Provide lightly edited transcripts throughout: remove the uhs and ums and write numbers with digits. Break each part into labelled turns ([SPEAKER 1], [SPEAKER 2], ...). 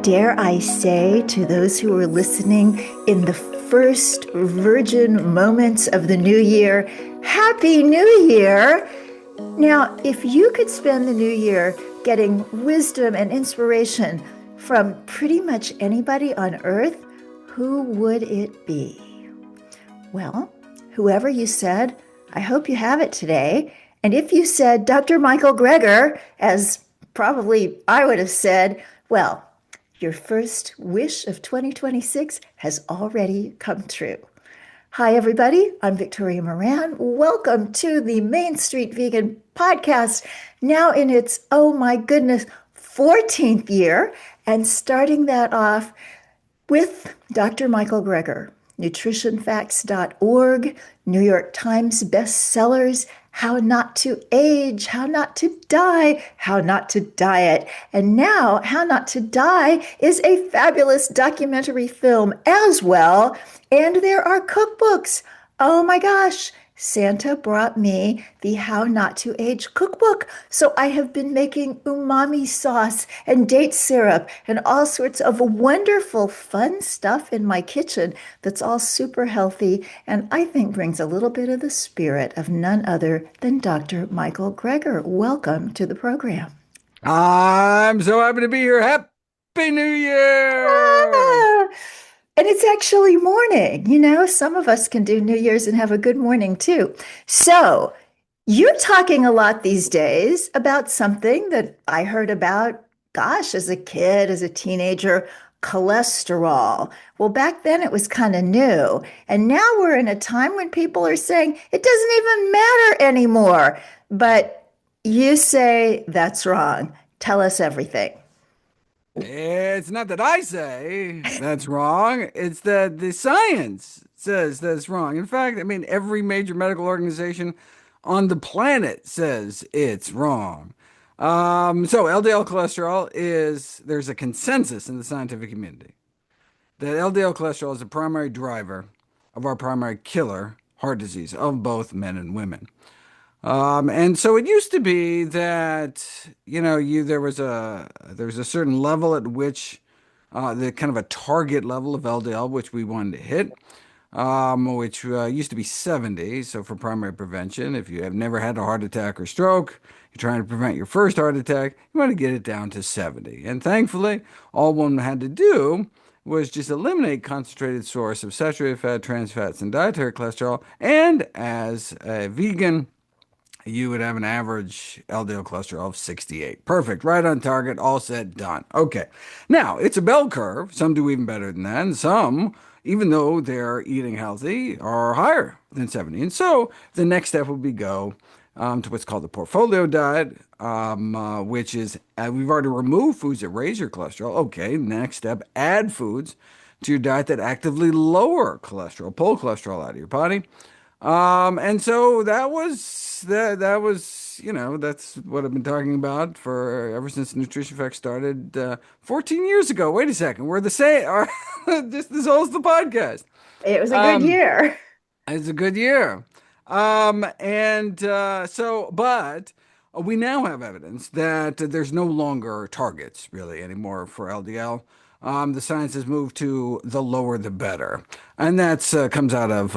[SPEAKER 1] dare I say to those who are listening in the first virgin moments of the new year, Happy New Year! Now, if you could spend the new year getting wisdom and inspiration from pretty much anybody on earth, who would it be? Well, whoever you said, I hope you have it today. And if you said Dr. Michael Greger, as probably I would have said, well, your first wish of 2026 has already come true. Hi, everybody. I'm Victoria Moran. Welcome to the Main Street Vegan Podcast, now in its, oh my goodness, 14th year, and starting that off with Dr. Michael Greger, nutritionfacts.org, New York Times bestsellers, How Not to Age, How Not to Die, How Not to Diet. And now, How Not to Die is a fabulous documentary film as well. And there are cookbooks. Oh my gosh. Santa brought me the How Not to Age cookbook. So I have been making umami sauce and date syrup and all sorts of wonderful, fun stuff in my kitchen that's all super healthy and I think brings a little bit of the spirit of none other than Dr. Michael Greger. Welcome to the program.
[SPEAKER 2] I'm so happy to be here. Happy New Year!
[SPEAKER 1] Ah, and it's actually morning. Some of us can do New Year's and have a good morning too. So, you're talking a lot these days about something that I heard about, gosh, as a kid, as a teenager, cholesterol. Well, back then it was kind of new. And now we're in a time when people are saying it doesn't even matter anymore. But you say that's wrong. Tell us everything.
[SPEAKER 2] It's not that I say that's wrong. It's that the science says that's wrong. In fact, I mean, every major medical organization on the planet says it's wrong. So LDL cholesterol there's a consensus in the scientific community that LDL cholesterol is the primary driver of our primary killer, heart disease, of both men and women. And so it used to be that, there was a certain level at which the kind of a target level of LDL which we wanted to hit, which used to be 70. So for primary prevention, if you have never had a heart attack or stroke, you're trying to prevent your first heart attack, you want to get it down to 70. And thankfully, all one had to do was just eliminate concentrated source of saturated fat, trans fats, and dietary cholesterol. And as a vegan, you would have an average LDL cholesterol of 68. Perfect, right on target, all said, done. Okay, now it's a bell curve. Some do even better than that, and some, even though they're eating healthy, are higher than 70. And so the next step would be go to what's called the portfolio diet, which is we've already removed foods that raise your cholesterol. Okay, next step, add foods to your diet that actively lower cholesterol, pull cholesterol out of your body. And so that's what I've been talking about for ever since Nutrition Facts started 14 years ago. Wait a second, we're the same, just as old as the podcast.
[SPEAKER 1] It was a good
[SPEAKER 2] Um,
[SPEAKER 1] year.
[SPEAKER 2] it's a good year. But we now have evidence that there's no longer targets really anymore for LDL. The science has moved to the lower the better. And that comes out of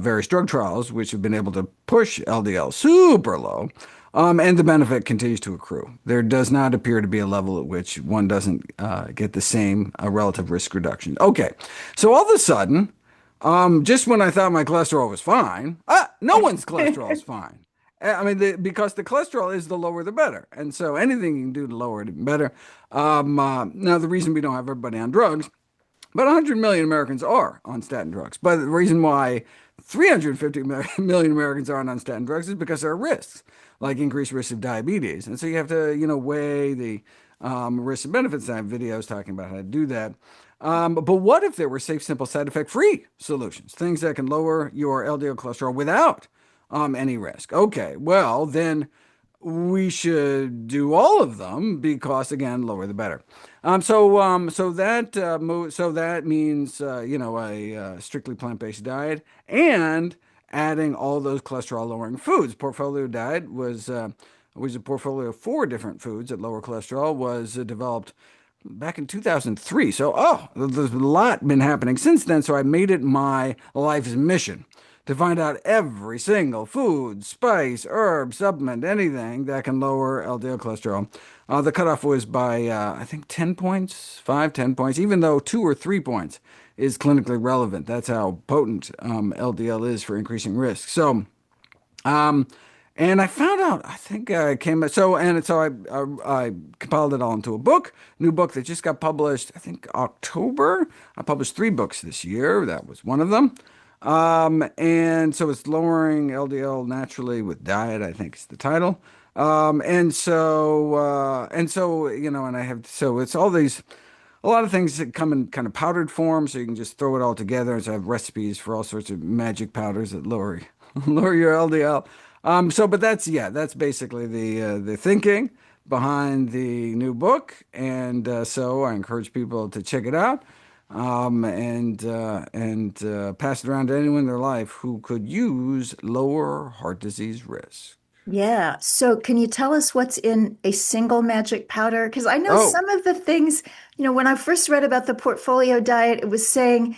[SPEAKER 2] various drug trials, which have been able to push LDL super low. And the benefit continues to accrue. There does not appear to be a level at which one doesn't get the same relative risk reduction. Okay, so all of a sudden, just when I thought my cholesterol was fine, no one's cholesterol is fine. I mean, because the cholesterol is the lower the better. And so anything you can do to lower it even better. Now, the reason we don't have everybody on drugs, about 100 million Americans are on statin drugs. But the reason why 350 million Americans aren't on statin drugs is because there are risks, like increased risk of diabetes. And so you have to, weigh the risks and benefits. I have videos talking about how to do that. But what if there were safe, simple, side effect-free solutions, things that can lower your LDL cholesterol without any risk? Okay, well, then we should do all of them because, again, lower the better. So that means a strictly plant-based diet and adding all those cholesterol-lowering foods. Portfolio diet was a portfolio of 4 different foods that lower cholesterol, was developed back in 2003. So, there's a lot been happening since then. So I made it my life's mission to find out every single food, spice, herb, supplement, anything that can lower LDL cholesterol. The cutoff was by, I think, 10 points, 5, 10 points, even though 2 or 3 points is clinically relevant. That's how potent LDL is for increasing risk. So, um, and I found out, I think I came, I compiled it all into a book, new book that just got published, I think October. I published 3 books this year. That was one of them. And so it's Lowering LDL Naturally with Diet, I think is the title. And I have, so it's all these, a lot of things that come in kind of powdered form, so you can just throw it all together. And so I have recipes for all sorts of magic powders that lower lower your LDL. But that's basically the thinking behind the new book, and so I encourage people to check it out, and pass it around to anyone in their life who could use lower heart disease risk.
[SPEAKER 1] Yeah. So can you tell us what's in a single magic powder? Because I know
[SPEAKER 2] Oh,
[SPEAKER 1] some of the things, when I first read about the portfolio diet, it was saying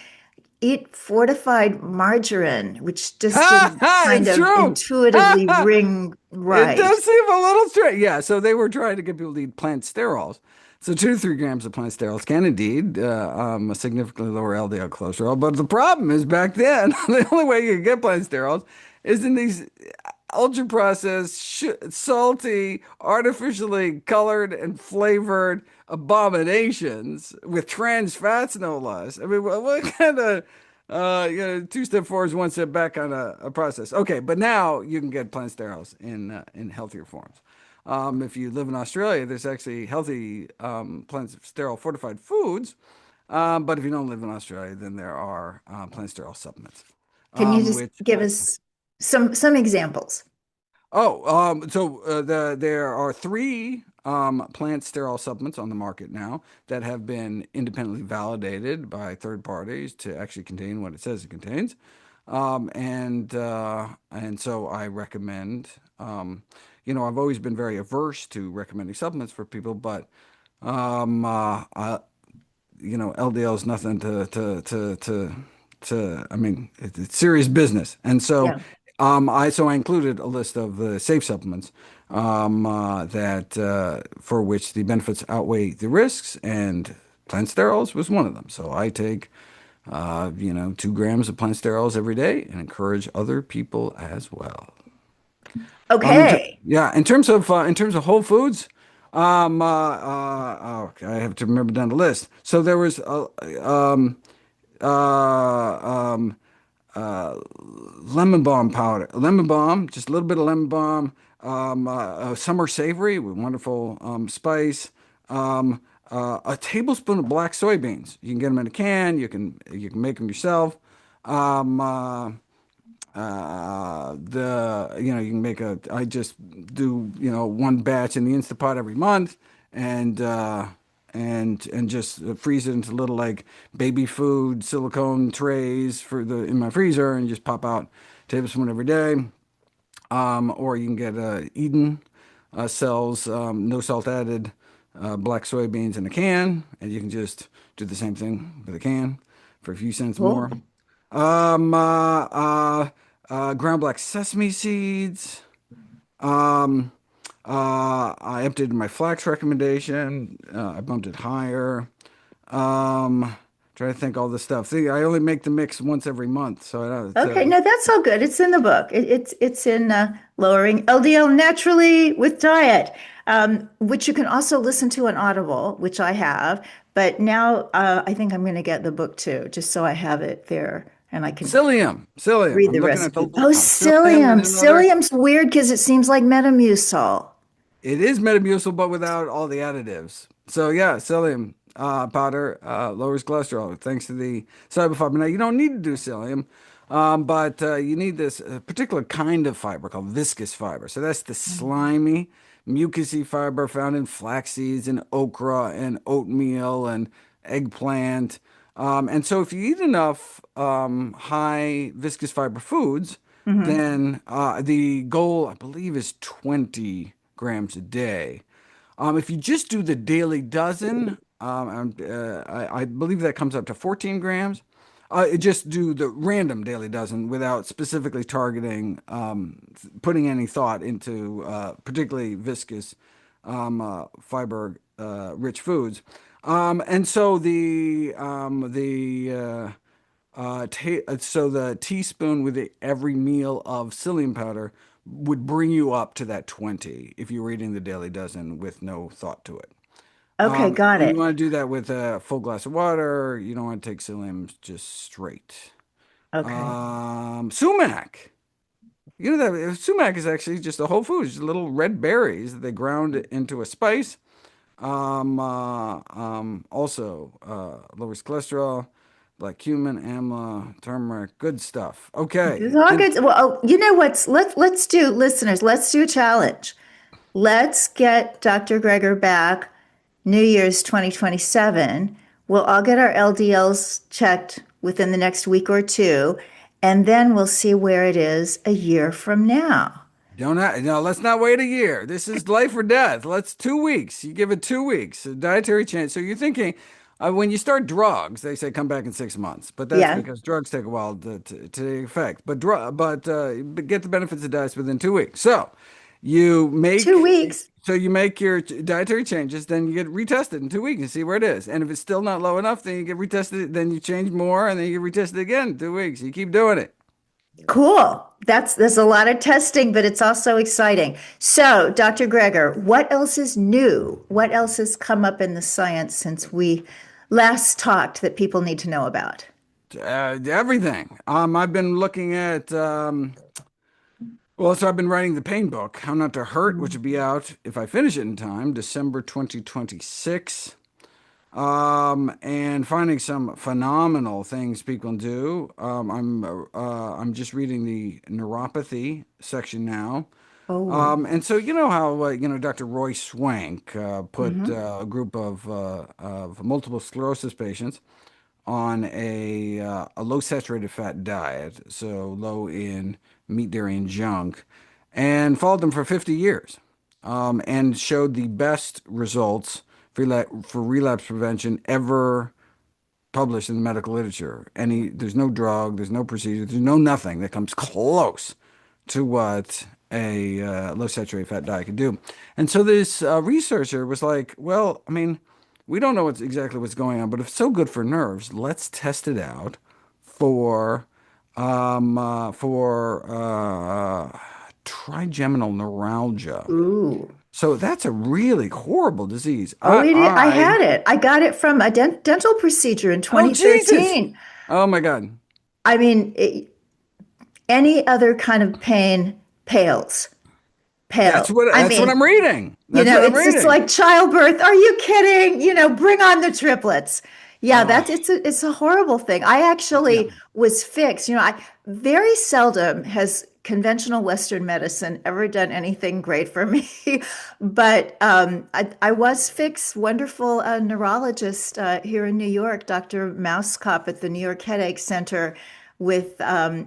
[SPEAKER 1] eat fortified margarine, which just
[SPEAKER 2] ha
[SPEAKER 1] didn't
[SPEAKER 2] ha!
[SPEAKER 1] kind
[SPEAKER 2] It's
[SPEAKER 1] of
[SPEAKER 2] true. Ha
[SPEAKER 1] intuitively
[SPEAKER 2] ha!
[SPEAKER 1] ring
[SPEAKER 2] It
[SPEAKER 1] right.
[SPEAKER 2] does seem a little strange. Yeah, so they were trying to get people to eat plant sterols. So 2 to 3 grams of plant sterols can indeed significantly lower LDL cholesterol. But the problem is back then, the only way you could get plant sterols is in these ultra processed, salty, artificially colored and flavored abominations with trans fats, no less. I mean, what kind of 2 step forwards, 1 step back kind of a process? Okay, but now you can get plant sterols in healthier forms. If you live in Australia, there's actually healthy plant sterol fortified foods. But if you don't live in Australia, then there are plant sterol supplements,
[SPEAKER 1] Can you just
[SPEAKER 2] which
[SPEAKER 1] give us some examples?
[SPEAKER 2] there are 3 plant sterile supplements on the market now that have been independently validated by third parties to actually contain what it says it contains. And so I recommend, I've always been very averse to recommending supplements for people, but I, LDL is nothing I mean, it's serious business. And so
[SPEAKER 1] Yeah.
[SPEAKER 2] I included a list of the safe supplements that for which the benefits outweigh the risks, and plant sterols was one of them. So I take 2 grams of plant sterols every day and encourage other people as well.
[SPEAKER 1] Okay.
[SPEAKER 2] Yeah, in terms of whole foods, I have to remember down the list. So there was uh, um, lemon balm powder, lemon balm, just a little bit of lemon balm, summer savory with wonderful spice, a tablespoon of black soybeans. You can get them in a can. You can make them yourself. Um, uh, you can make I just do, 1 batch in the Instapot every month, and just freeze it into little like baby food silicone trays in my freezer, and just pop out a tablespoon every day. Or you can get Eden sells no salt added black soybeans in a can, and you can just do the same thing with a can for a few cents more.
[SPEAKER 1] Cool.
[SPEAKER 2] Ground black sesame seeds. Um, I updated my flax recommendation. I bumped it higher. Trying to think all this stuff. See, I only make the mix once every month, so I don't.
[SPEAKER 1] Okay, no, that's all good. It's in the book. It's in Lowering LDL Naturally with Diet, which you can also listen to on Audible, which I have. But now I think I'm going to get the book too, just so I have it there and I can
[SPEAKER 2] Psyllium.
[SPEAKER 1] read
[SPEAKER 2] I'm
[SPEAKER 1] the
[SPEAKER 2] looking at the
[SPEAKER 1] recipe.
[SPEAKER 2] list
[SPEAKER 1] Oh,
[SPEAKER 2] now. Psyllium
[SPEAKER 1] psyllium.
[SPEAKER 2] is another.
[SPEAKER 1] Psyllium's weird because it seems like Metamucil.
[SPEAKER 2] It is Metamucil, but without all the additives. So yeah, psyllium powder lowers cholesterol thanks to the soluble fiber. Now you don't need to do psyllium, but you need this particular kind of fiber called viscous fiber. So that's the slimy, mucousy fiber found in flax seeds and okra and oatmeal and eggplant. And so if you eat enough high viscous fiber foods,
[SPEAKER 1] Hmm.
[SPEAKER 2] then the goal, I believe, is 20 grams a day. If you just do the daily dozen, I believe that comes up to 14 grams. Just do the random daily dozen without specifically targeting, putting any thought into particularly viscous fiber rich foods. And so so the teaspoon with every meal of psyllium powder would bring you up to that 20 if you were eating the daily dozen with no thought to it.
[SPEAKER 1] Okay, got
[SPEAKER 2] And you
[SPEAKER 1] it.
[SPEAKER 2] want to do that with a full glass of water. You don't want to take psyllium just straight.
[SPEAKER 1] Okay.
[SPEAKER 2] Sumac. You know that sumac is actually just a whole food, just little red berries that they ground into a spice. Also, lowers cholesterol, like cumin, amla, turmeric, good stuff.
[SPEAKER 1] This is
[SPEAKER 2] Okay,
[SPEAKER 1] all
[SPEAKER 2] and
[SPEAKER 1] good. Well, oh, you know what's let's do, listeners, let's do a challenge. Let's get Dr. Greger back New Year's 2027. We'll all get our LDLs checked within the next week or two, and then we'll see where it is a year from now.
[SPEAKER 2] don't have, no, let's not wait a year. This is life or death. Let's 2 weeks. You give it 2 weeks, a dietary change. So you're thinking, when you start drugs, they say come back in 6 months, but that's
[SPEAKER 1] Yeah,
[SPEAKER 2] because drugs take a while to take effect. But get the benefits of diets within 2 weeks.
[SPEAKER 1] two
[SPEAKER 2] Make
[SPEAKER 1] weeks.
[SPEAKER 2] so you make your dietary changes, then you get retested in 2 weeks and see where it is. And if it's still not low enough, then you get retested. Then you change more, and then you get retested again in 2 weeks. You keep doing it.
[SPEAKER 1] Cool. There's a lot of testing, but it's also exciting. So, Dr. Greger, what else is new? What else has come up in the science since we last talked that people need to know about?
[SPEAKER 2] Everything. I've been looking at. So I've been writing the pain book, How Not to Hurt, which will be out if I finish it in time, December 2026. And finding some phenomenal things people can do. I'm just reading the neuropathy section now.
[SPEAKER 1] Oh,
[SPEAKER 2] And so you know how Dr. Roy Swank put
[SPEAKER 1] hmm.
[SPEAKER 2] a group of multiple sclerosis patients on a low saturated fat diet, so low in meat, dairy, and junk, and followed them for 50 years, and showed the best results for relapse prevention ever published in the medical literature. There's no drug, there's no procedure, there's no nothing that comes close to what a low saturated fat diet can do. And so this researcher was like, well, I mean, we don't know exactly what's going on, but if it's so good for nerves, let's test it out for trigeminal neuralgia.
[SPEAKER 1] Ooh.
[SPEAKER 2] So that's a really horrible disease.
[SPEAKER 1] Oh, I had it. I got it from a dental procedure in
[SPEAKER 2] Oh Jesus!
[SPEAKER 1] 2013.
[SPEAKER 2] Oh my God.
[SPEAKER 1] I mean, any other kind of pain pales. Pales. I
[SPEAKER 2] That's what
[SPEAKER 1] mean,
[SPEAKER 2] I'm reading.
[SPEAKER 1] you
[SPEAKER 2] That's
[SPEAKER 1] know,
[SPEAKER 2] what I'm
[SPEAKER 1] it's just
[SPEAKER 2] reading.
[SPEAKER 1] like childbirth. Are you kidding? You know, bring on the triplets. Yeah,
[SPEAKER 2] Oh,
[SPEAKER 1] it's a horrible thing. I
[SPEAKER 2] yeah.
[SPEAKER 1] actually was fixed. You know, I very seldom has conventional Western medicine ever done anything great for me. But I was fixed. Wonderful neurologist here in New York, Dr. Mouskop at the New York Headache Center, with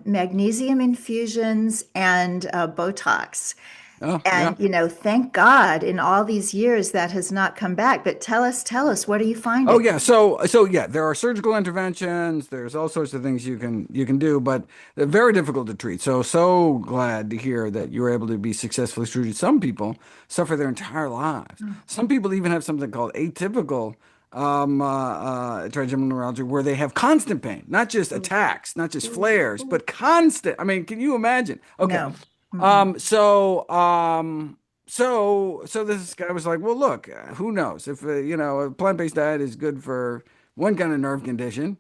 [SPEAKER 1] magnesium infusions and Botox.
[SPEAKER 2] Oh, yeah.
[SPEAKER 1] And, you know, thank God in all these years that has not come back. But tell us, what are you
[SPEAKER 2] Oh
[SPEAKER 1] finding?
[SPEAKER 2] yeah. So yeah, there are surgical interventions. There's all sorts of things you can do, but they're very difficult to treat. So glad to hear that you were able to be successfully treated. Some people suffer their entire lives. Some people even have something called atypical trigeminal neuralgia, where they have constant pain, not just attacks, not just flares, but constant. I mean, can you imagine? Okay.
[SPEAKER 1] No. Mm-mm.
[SPEAKER 2] Um, so, um, so this guy was like, well, look, who knows if, a plant-based diet is good for one kind of nerve condition,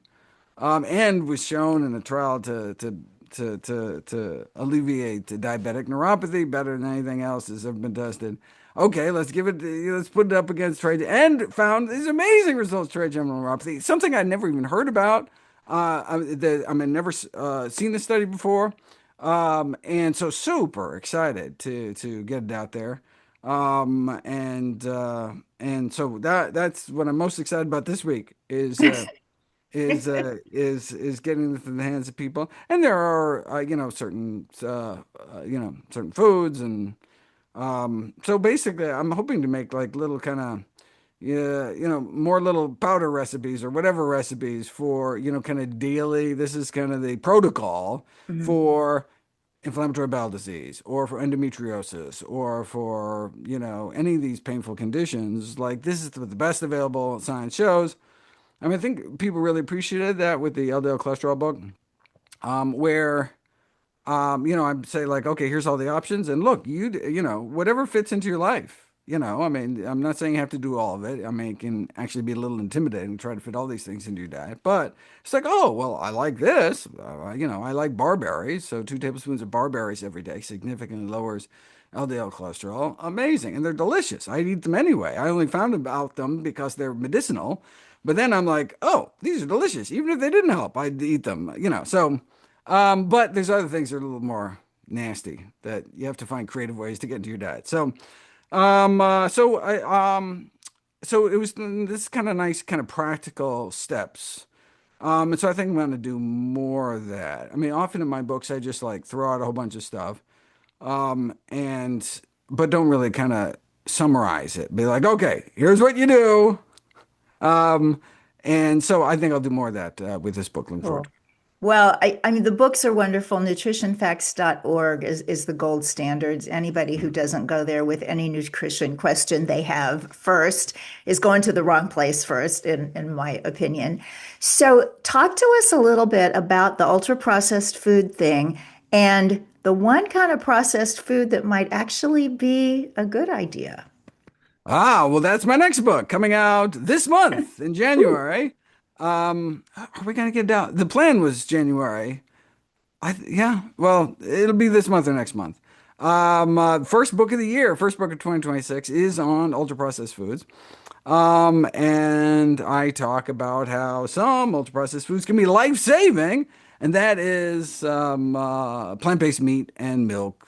[SPEAKER 2] and was shown in a trial to alleviate diabetic neuropathy better than anything else that's ever been tested. Okay, let's put it up against trade, and found these amazing results, trigeminal neuropathy, something I'd never even heard about. I've never seen this study before. And so super excited to get it out there. And so that's what I'm most excited about this week is getting this in the hands of people. And there are certain foods, and so basically I'm hoping to make like little kind of yeah, more little powder recipes or whatever recipes for, kind of daily. This is kind of the protocol
[SPEAKER 1] Mhm.
[SPEAKER 2] for inflammatory bowel disease or for endometriosis or for, any of these painful conditions. Like this is the best available science shows. I mean, I think people really appreciated that with the LDL cholesterol book, where I'd say like, okay, here's all the options, and look, whatever fits into your life. I mean, I'm not saying you have to do all of it. I mean, it can actually be a little intimidating to try to fit all these things into your diet. But it's like, oh, well, I like this. I like barberries, so 2 tablespoons of barberries every day significantly lowers LDL cholesterol. Amazing, and they're delicious. I'd eat them anyway. I only found about them because they're medicinal. But then I'm like, oh, these are delicious. Even if they didn't help, I'd eat them. So. But there's other things that are a little more nasty that you have to find creative ways to get into your diet. Um, uh, so I, um, so it was this kind of nice, kind of practical steps. And so I think I'm going to do more of that. I mean, often in my books, I just like throw out a whole bunch of stuff, and but don't really kind of summarize it. Be like, okay, here's what you do. Um, and so I think I'll do more of that with this book. Looking forward to
[SPEAKER 1] Cool. Well, I mean, the books are wonderful. Nutritionfacts.org is the gold standards. Anybody who doesn't go there with any nutrition question they have first is going to the wrong place first, in my opinion. So, talk to us a little bit about the ultra processed food thing and the one kind of processed food that might actually be a good idea.
[SPEAKER 2] Well, that's my next book coming out this month in
[SPEAKER 1] Ooh.
[SPEAKER 2] January. Are we gonna get down? The plan was January. Yeah, well, it'll be this month or next month. First book of the year, first book of 2026 is on ultra processed foods. And I talk about how some ultra processed foods can be life saving, and that is plant-based meat and milk.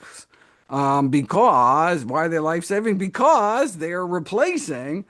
[SPEAKER 2] Because why are they life saving? Because they are replacing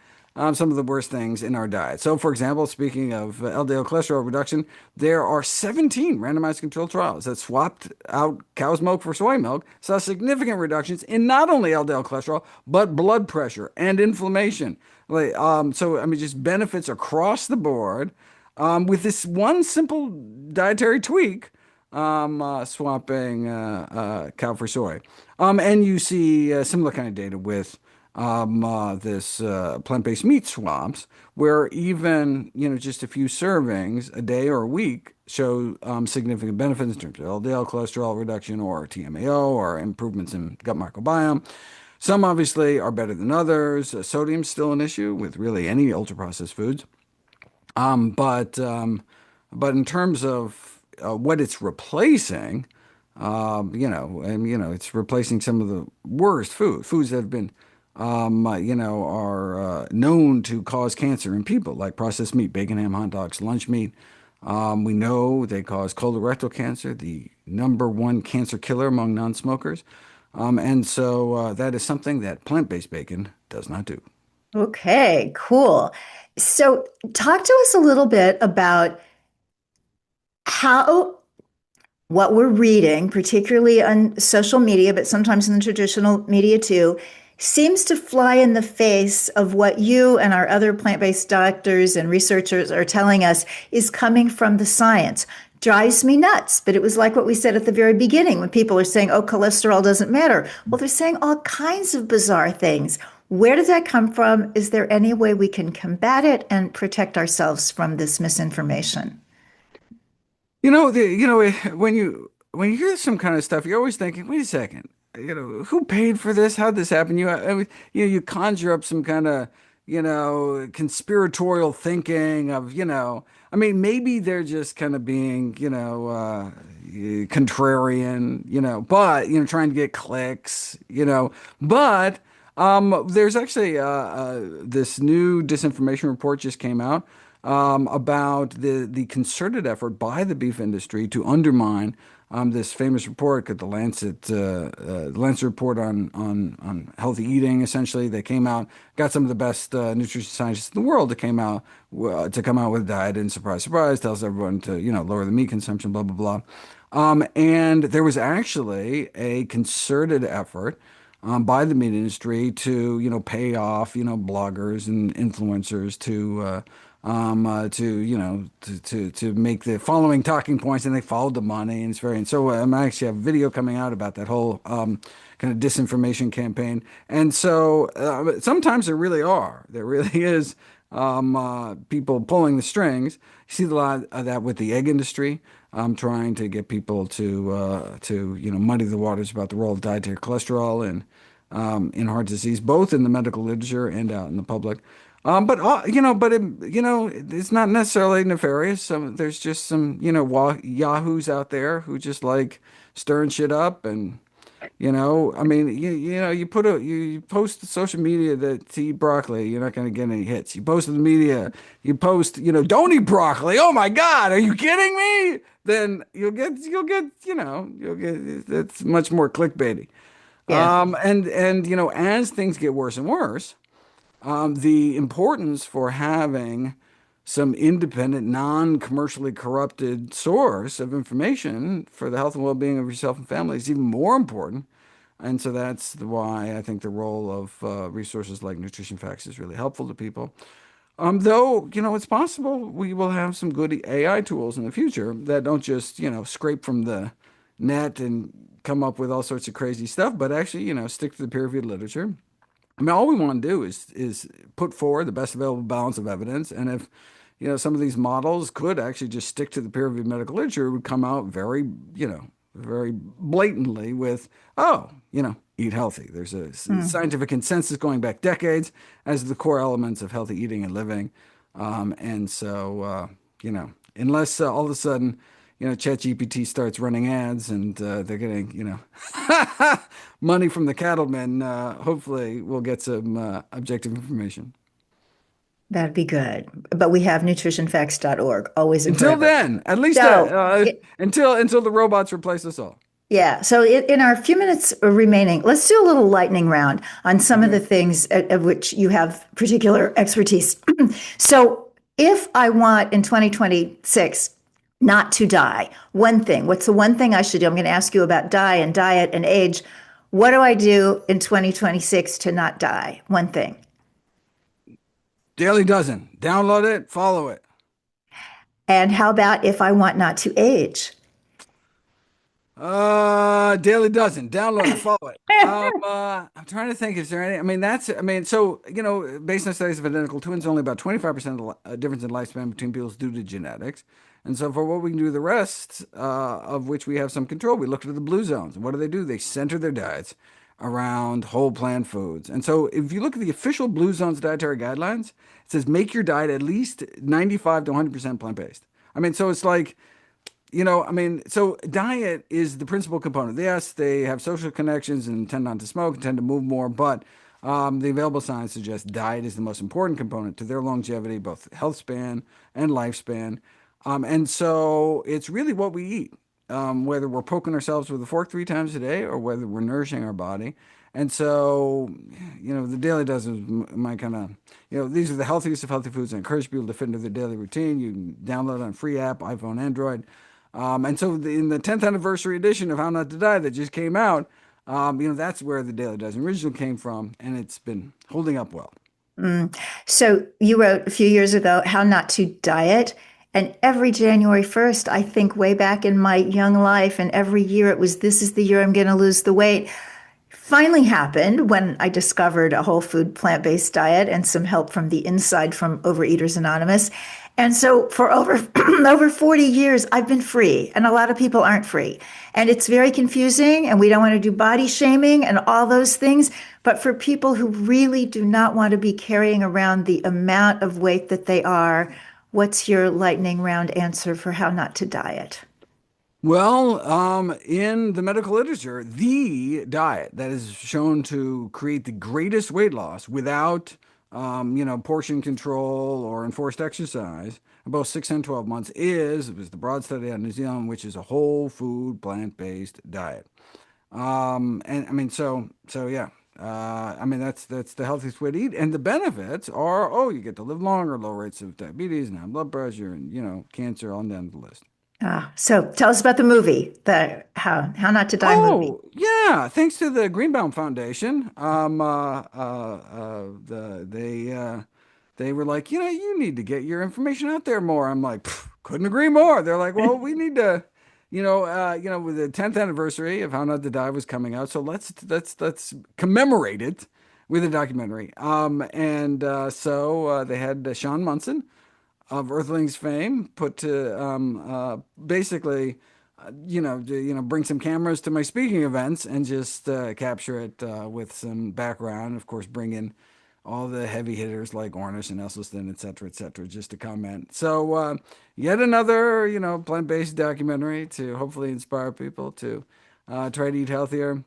[SPEAKER 2] some of the worst things in our diet. So, for example, speaking of LDL cholesterol reduction, there are 17 randomized controlled trials that swapped out cow's milk for soy milk, saw significant reductions in not only LDL cholesterol, but blood pressure and inflammation. So, I mean, just benefits across the board with this one simple dietary tweak, swapping cow for soy. And you see similar kind of data with this plant-based meat swaps, where even just a few servings a day or a week show significant benefits in terms of LDL cholesterol reduction or TMAO or improvements in gut microbiome. Some obviously are better than others. Sodium's still an issue with really any ultra-processed foods. Um, but um, but in terms of what it's replacing, it's replacing some of the worst foods that have been, are known to cause cancer in people, like processed meat, bacon, ham, hot dogs, lunch meat. We know they cause colorectal cancer, the number one cancer killer among non-smokers. And so that is something that plant-based bacon does not do.
[SPEAKER 1] Okay, cool. So, talk to us a little bit about how what we're reading, particularly on social media, but sometimes in the traditional media too, seems to fly in the face of what you and our other plant based doctors and researchers are telling us is coming from the science. Drives me nuts. But it was like what we said at the very beginning when people are saying, oh, cholesterol doesn't matter. Well, they're saying all kinds of bizarre things. Where does that come from? Is there any way we can combat it and protect ourselves from this misinformation?
[SPEAKER 2] When you hear some kind of stuff, you're always thinking, wait a second, who paid for this? How'd this happen? You conjure up some kind of, conspiratorial thinking of, I mean, maybe they're just kind of being, contrarian, but, trying to get clicks, but there's actually this new disinformation report just came out about the concerted effort by the beef industry to undermine this famous report called the Lancet report on healthy eating. Essentially, they came out, got some of the best nutrition scientists in the world to came out to come out with a diet, and surprise, surprise, tells everyone to lower the meat consumption, blah blah blah. And there was actually a concerted effort. by the meat industry to, pay off, bloggers and influencers to make the following talking points, and they followed the money, and it's very, and so I actually have a video coming out about that whole kind of disinformation campaign. And so sometimes there really is people pulling the strings. You see a lot of that with the egg industry, trying to get people to muddy the waters about the role of dietary cholesterol in heart disease, both in the medical literature and out in the public. It's not necessarily nefarious. There's just some yahoos out there who just like stirring shit up. And I mean, you post to social media that to eat broccoli, you're not going to get any hits. You post to the media, you post, don't eat broccoli. Oh my God, are you kidding me? Then you'll get it's much more clickbaity.
[SPEAKER 1] Yeah.
[SPEAKER 2] And as things get worse and worse, the importance for having some independent, non-commercially corrupted source of information for the health and well-being of yourself and family is even more important. And so that's why I think the role of resources like Nutrition Facts is really helpful to people. Though, it's possible we will have some good AI tools in the future that don't just, scrape from the net and come up with all sorts of crazy stuff, but actually, stick to the peer-reviewed literature. I mean, all we want to do is put forward the best available balance of evidence, and if some of these models could actually just stick to the peer-reviewed medical literature, it would come out very blatantly with, oh, eat healthy. There's a
[SPEAKER 1] Mm.
[SPEAKER 2] scientific consensus going back decades as the core elements of healthy eating and living, and so unless all of a sudden ChatGPT starts running ads and they're getting, money from the cattlemen. Hopefully, we'll get some objective information.
[SPEAKER 1] That'd be good. But we have nutritionfacts.org, always and
[SPEAKER 2] Until
[SPEAKER 1] forever.
[SPEAKER 2] then, at least
[SPEAKER 1] So,
[SPEAKER 2] until the robots replace us all.
[SPEAKER 1] yeah. So, in our few minutes remaining, let's do a little lightning round on some of the
[SPEAKER 2] Okay.
[SPEAKER 1] things of which you have particular expertise. So, if I want in 2026 not to die, one thing, what's the one thing I should do? I'm going to ask you about diet and age. What do I do in 2026 to not die? One thing.
[SPEAKER 2] Daily Dozen. Download it, follow it.
[SPEAKER 1] And how about if I want not to age?
[SPEAKER 2] Daily Dozen. Download it, follow it. I'm trying to think. Is there any? I mean, so based on studies of identical twins, only about 25% of the difference in lifespan between people is due to genetics. And so, for what we can do, the rest of which we have some control, we looked at the blue zones. And what do? They center their diets around whole plant foods. And so, if you look at the official blue zones dietary guidelines, it says make your diet at least 95 to 100% plant-based. I mean, so it's like so diet is the principal component. Yes, they have social connections and tend not to smoke and tend to move more, but the available science suggests diet is the most important component to their longevity, both health span and lifespan. And so it's really what we eat, whether we're poking ourselves with a fork 3 times a day or whether we're nourishing our body. And so, the daily dozen is my kind of, these are the healthiest of healthy foods. I encourage people to fit into their daily routine. You can download it on free app, iPhone, Android. And so in the 10th anniversary edition of How Not to Die that just came out, that's where the Daily Dozen originally came from, and it's been holding up well.
[SPEAKER 1] So you wrote a few years ago How Not to Diet. And every January 1st, I think way back in my young life, and every year it was, this is the year I'm going to lose the weight. Finally happened when I discovered a whole food plant-based diet and some help from the inside from Overeaters Anonymous. And so for over over 40 years, I've been free, and a lot of people aren't free. And it's very confusing, and we don't want to do body shaming and all those things. But for people who really do not want to be carrying around the amount of weight that they are, what's your lightning round answer for how not to diet?
[SPEAKER 2] Well, in the medical literature, the diet that is shown to create the greatest weight loss without, portion control or enforced exercise, in both 6 and 12 months it was the broad study out of New Zealand, which is a whole food, plant-based diet. And I mean, so yeah. I mean, that's the healthiest way to eat. And the benefits are, oh, you get to live longer, low rates of diabetes and high blood pressure and, cancer on down the list.
[SPEAKER 1] So tell us about the movie, the How Not to Die movie.
[SPEAKER 2] Oh, yeah. Thanks to the Greenbaum Foundation, they were like, you need to get your information out there more. I'm like, "Pff, couldn't agree more." They're like, well, we need to, with the 10th anniversary of How Not to Die was coming out, so let's commemorate it with a documentary. And so they had Sean Munson of Earthlings fame put to basically, bring some cameras to my speaking events and just capture it with some background. Of course, bring in all the heavy hitters like Ornish and Esselstyn, et cetera, just to comment. So yet another, plant-based documentary to hopefully inspire people to try to eat healthier.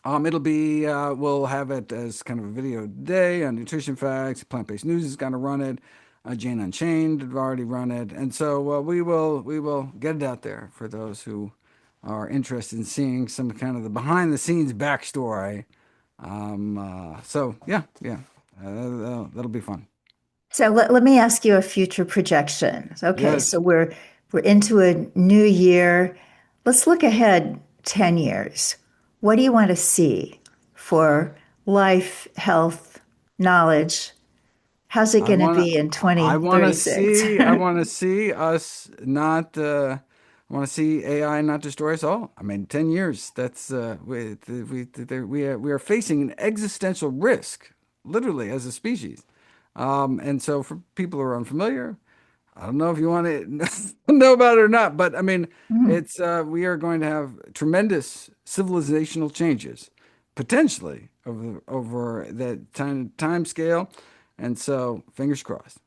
[SPEAKER 2] We'll have it as kind of a video day on nutrition facts. Plant Based News is going to run it. Jane Unchained have already run it, and so we will get it out there for those who are interested in seeing some kind of the behind the scenes backstory. So yeah, yeah, that'll be fun.
[SPEAKER 1] So let me ask you a future projection. Okay,
[SPEAKER 2] Yes.
[SPEAKER 1] so we're into a new year. Let's look ahead 10 years. What do you want to see for life, health, knowledge? How's it
[SPEAKER 2] I
[SPEAKER 1] going to
[SPEAKER 2] want to.
[SPEAKER 1] be in
[SPEAKER 2] I want to
[SPEAKER 1] 2036?
[SPEAKER 2] see. I want to see us not. I want to see AI not destroy us all. I mean, 10 years. That's we are facing an existential risk, literally as a species. And so for people who are unfamiliar, I don't know if you want to know about it or not, but I mean,
[SPEAKER 1] Mhm.
[SPEAKER 2] it's we are going to have tremendous civilizational changes potentially over that time scale, and so fingers crossed.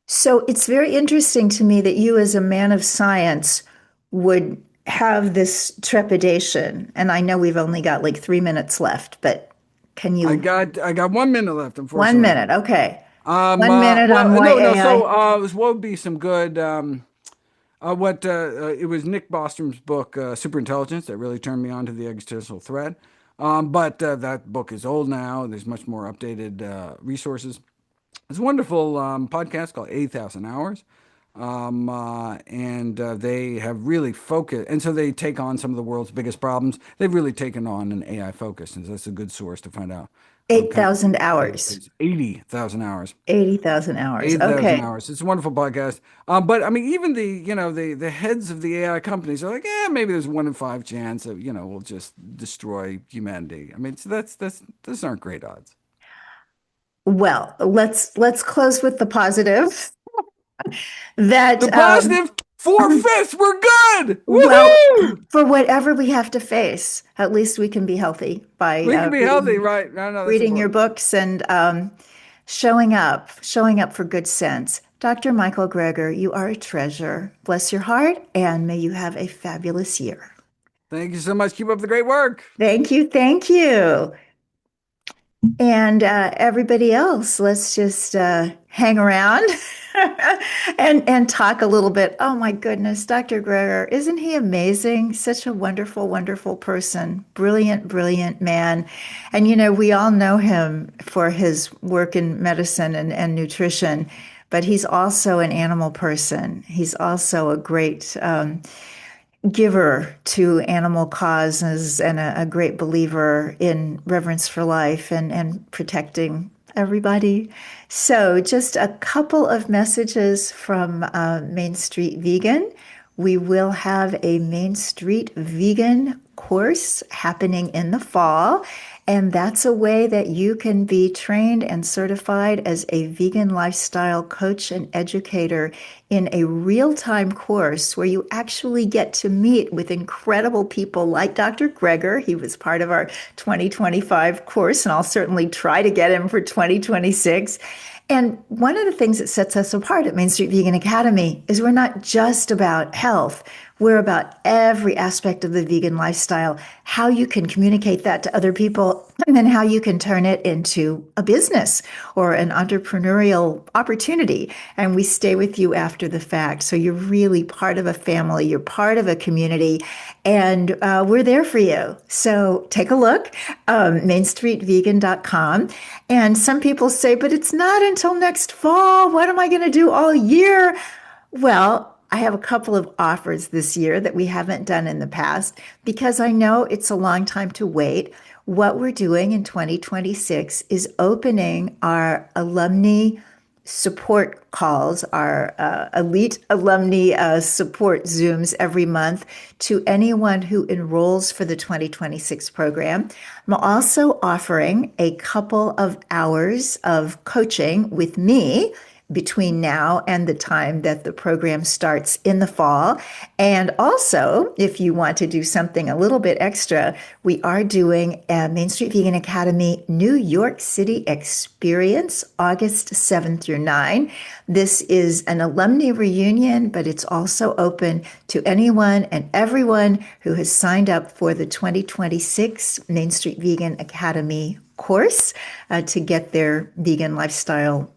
[SPEAKER 1] So it's very interesting to me that you, as a man of science, would have this trepidation. And I know we've only got like 3 minutes left, but can you?
[SPEAKER 2] I got 1 minute left,
[SPEAKER 1] 1 minute.
[SPEAKER 2] unfortunately.
[SPEAKER 1] Okay. 1 minute on
[SPEAKER 2] Well,
[SPEAKER 1] why
[SPEAKER 2] no, no. So,
[SPEAKER 1] AI.
[SPEAKER 2] what would be some good? It was Nick Bostrom's book, Superintelligence, that really turned me on to the existential threat. But that book is old now. There's much more updated resources. It's a wonderful podcast called 8,000 Hours. And they have really focused, and so they take on some of the world's biggest problems. They've really taken on an AI focus, and so that's a good source to find out kind of
[SPEAKER 1] 8,000
[SPEAKER 2] state of
[SPEAKER 1] hours.
[SPEAKER 2] things. 80,000 hours.
[SPEAKER 1] 80,000 hours.
[SPEAKER 2] 80,000
[SPEAKER 1] Okay.
[SPEAKER 2] hours. It's a wonderful podcast. But I mean, even the heads of the AI companies are like, maybe there's 1 in 5 chance that, we'll just destroy humanity. I mean, so that's those aren't great odds.
[SPEAKER 1] Well, let's close with the positive
[SPEAKER 2] The
[SPEAKER 1] that
[SPEAKER 2] positive, 4/5, we're good.
[SPEAKER 1] well,
[SPEAKER 2] Woohoo!
[SPEAKER 1] for whatever we have to face, at least we can be healthy by
[SPEAKER 2] We can be healthy, right? No, no, that's
[SPEAKER 1] reading your
[SPEAKER 2] important.
[SPEAKER 1] books and showing up for good sense. Dr. Michael Greger, you are a treasure. Bless your heart, and may you have a fabulous year.
[SPEAKER 2] Thank you so much. Keep up the great work.
[SPEAKER 1] Thank you. Thank you. And everybody else, let's just hang around and talk a little bit. Oh my goodness, Dr. Greger, isn't he amazing? Such a wonderful, wonderful person. Brilliant, brilliant man. And we all know him for his work in medicine and nutrition, but he's also an animal person. He's also a great giver to animal causes and a great believer in reverence for life and protecting everybody. So, just a couple of messages from Main Street Vegan. We will have a Main Street Vegan course happening in the fall. And that's a way that you can be trained and certified as a vegan lifestyle coach and educator in a real time course where you actually get to meet with incredible people like Dr. Greger. He was part of our 2025 course, and I'll certainly try to get him for 2026. And one of the things that sets us apart at Main Street Vegan Academy is we're not just about health. We're about every aspect of the vegan lifestyle, how you can communicate that to other people, and then how you can turn it into a business or an entrepreneurial opportunity. And we stay with you after the fact. So you're really part of a family, you're part of a community, and we're there for you. So take a look, mainstreetvegan.com. And some people say, but it's not until next fall. What am I going to do all year? Well, I have a couple of offers this year that we haven't done in the past because I know it's a long time to wait. What we're doing in 2026 is opening our alumni support calls, our elite alumni support Zooms every month to anyone who enrolls for the 2026 program. I'm also offering a couple of hours of coaching with me between now and the time that the program starts in the fall. And also, if you want to do something a little bit extra, we are doing a Main Street Vegan Academy New York City Experience, August 7 through 9. This is an alumni reunion, but it's also open to anyone and everyone who has signed up for the 2026 Main Street Vegan Academy course to get their vegan lifestyle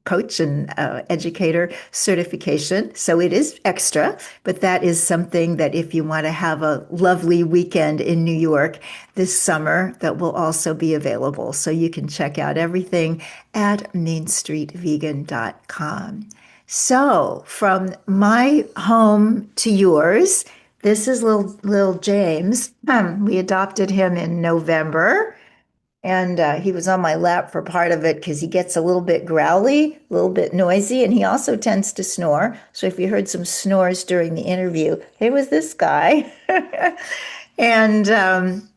[SPEAKER 1] coach and educator certification. So it is extra, but that is something that if you want to have a lovely weekend in New York this summer, that will also be available. So you can check out everything at mainstreetvegan.com. So from my home to yours, this is little James. We adopted him in November. And he was on my lap for part of it because he gets a little bit growly, a little bit noisy, and he also tends to snore. So if you heard some snores during the interview, it was this guy. And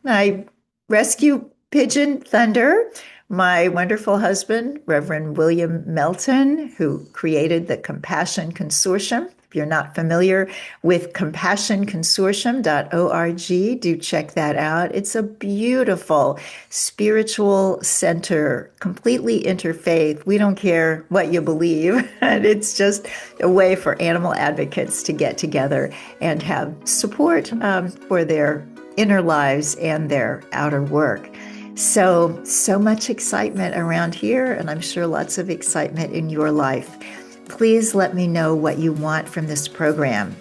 [SPEAKER 1] I rescue Pigeon Thunder, my wonderful husband, Reverend William Melton, who created the Compassion Consortium. If you're not familiar with compassionconsortium.org, do check that out. It's a beautiful spiritual center, completely interfaith. We don't care what you believe. It's just a way for animal advocates to get together and have support for their inner lives and their outer work. So much excitement around here, and I'm sure lots of excitement in your life. Please let me know what you want from this program.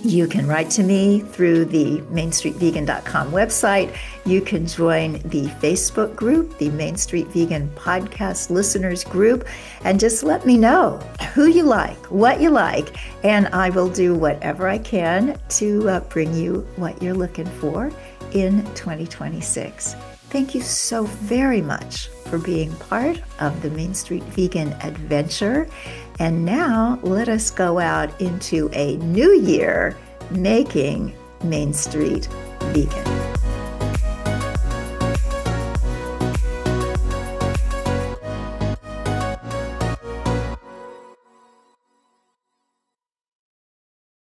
[SPEAKER 1] You can write to me through the mainstreetvegan.com website. You can join the Facebook group, the Main Street Vegan Podcast Listeners Group, and just let me know who you like, what you like, and I will do whatever I can to bring you what you're looking for in 2026. Thank you so very much for being part of the Main Street Vegan adventure. And now let us go out into a new year making Main Street vegan.